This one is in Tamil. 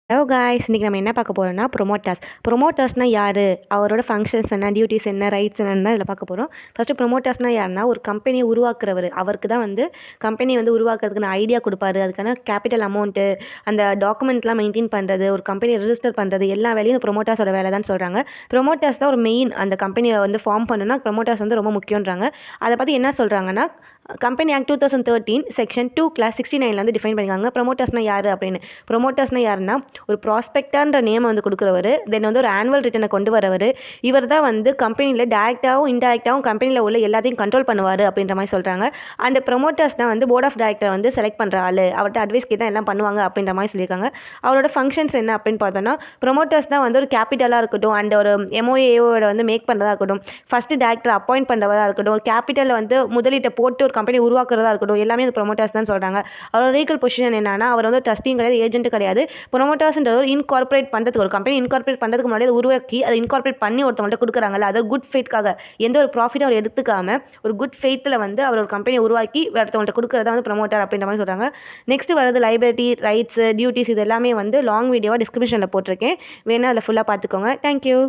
ஹலோ காய்ஸ், இன்றைக்கி நம்ம என்ன பார்க்க போகிறோம்னா ப்ரொமோட்டர்ஸ்னால் யார், அவரோட ஃபங்க்ஷன்ஸ் என்ன, டியூட்டிஸ் என்ன, ரைட்ஸ் என்னன்னு தான் இதில் பார்க்க போகிறோம். ஃபஸ்ட்டு ப்ரொமோட்டர்ஸ்னால் யாருன்னா, ஒரு கம்பெனியை உருவாக்குறவர். அவருக்கு தான் வந்து கம்பெனி வந்து உருவாக்குறதுக்கு ஐடியா கொடுப்பாரு. அதுக்கான கேபிட்டல் அமௌண்ட்டு, அந்த டாக்குமெண்ட்லாம் மெயின்டைன் பண்ணுறது, ஒரு கம்பெனியை ரிஜிஸ்டர் பண்ணுறது, எல்லா வேலையும் ப்ரொமோட்டர்ஸோட வேலை தான் சொல்கிறாங்க. ப்ரொமோட்டர்ஸ் தான் ஒரு மெயின், அந்த கம்பெனியை வந்து ஃபார்ம் பண்ணணும்னா ப்ரொமோட்டர்ஸ் வந்து ரொம்ப முக்கியன்றாங்க. அதை பற்றி என்ன சொல்கிறாங்கன்னா, கம்பெனி ஆக்ட் 2013 செக்ஷன் 2 கிளாஸ் 69 வந்து டிஃபைன் பண்ணியிருக்காங்க. ப்ரொமோட்டர்ஸ்னால் யார் அப்படின்னு. ப்ரொமோட்டர்ஸ்னால் யாருன்னா, ஒரு ப்ராஸ்பெக்டான்ற நேமை வந்து கொடுக்குறவர், தென் வந்து ஒரு ஆனுவல் ரிட்டனை கொண்டு வரவர். இவர் தான் வந்து கம்பெனியில் டேரெக்டாகவும் இன்டேரக்டாகவும் கம்பெனியில் உள்ள எல்லாத்தையும் கண்ட்ரோல் பண்ணுவார் அப்படின்ற மாதிரி சொல்கிறாங்க. அந்த ப்ரொமோட்டர்ஸ் தான் வந்து போர்ட் ஆஃப் டைரக்டர் வந்து செலக்ட் பண்ணுற ஆள், அவர்கிட்ட அட்வைஸ் தான் எல்லாம் பண்ணுவாங்க அப்படின்ற மாதிரி சொல்லியிருக்காங்க. அவரோட ஃபங்க்ஷன்ஸ் என்ன அப்படின்னு பார்த்தோன்னா, ப்ரொமோட்டர்ஸ் தான் வந்து ஒரு கேபிட்டலாக இருக்கட்டும், அண்ட் ஒரு எம்ஓஏஓட வந்து மேக் பண்ணுறதா இருக்கட்டும், ஃபஸ்ட்டு டேரக்டர் அப்பாயிண்ட் பண்ணுறதா இருக்கட்டும், ஒரு கேபிட்டலில் வந்து முதலீட்டை போட்டு ஒரு கம்பெனி உருவாக்குறதா இருக்கட்டும், எல்லாமே அந்த ப்ரொமோட்டர்ஸ் தான் சொல்கிறாங்க. அவரோட லீகல் பொசிஷன் என்னன்னா, அவர் வந்து ட்ரஸ்டியும் கிடையாது, ஏஜென்ட்டும் கிடையாது. ப்ரொமோட்டர்ஸ்ன்றது ஒரு இன்கார்பரேட் பண்ணுறதுக்கு, ஒரு கம்பெனி இன்கார்பரேட் பண்ணுறதுக்கு முன்னாடி அதை உருவாக்கி அதை இன்கார்பரேட் பண்ணி ஒருத்தவங்கள்ட்ட கொடுக்குறாங்கல்ல, அது குட் ஃபெய்த்காக, எந்த ஒரு ப்ராஃபிட்டும் அவர் எடுத்துக்காமல் ஒரு குட் ஃபெய்த்தில் வந்து அவர் ஒரு கம்பெனி உருவாக்கி ஒருத்தவங்கள்ட்ட கொடுக்குறதா வந்து ப்ரொமோட்டர் அப்படின்ற மாதிரி சொல்கிறாங்க. நெக்ஸ்ட் வரது லைபிலிட்டி, ரைட்ஸ், டியூட்டிஸ், இது எல்லாமே வந்து லாங் வீடியோவாக டிஸ்கிரிப்ஷனில் போட்டிருக்கேன். வேணால் அதில் ஃபுல்லாக பார்த்துக்கோங்க. தேங்க்யூ.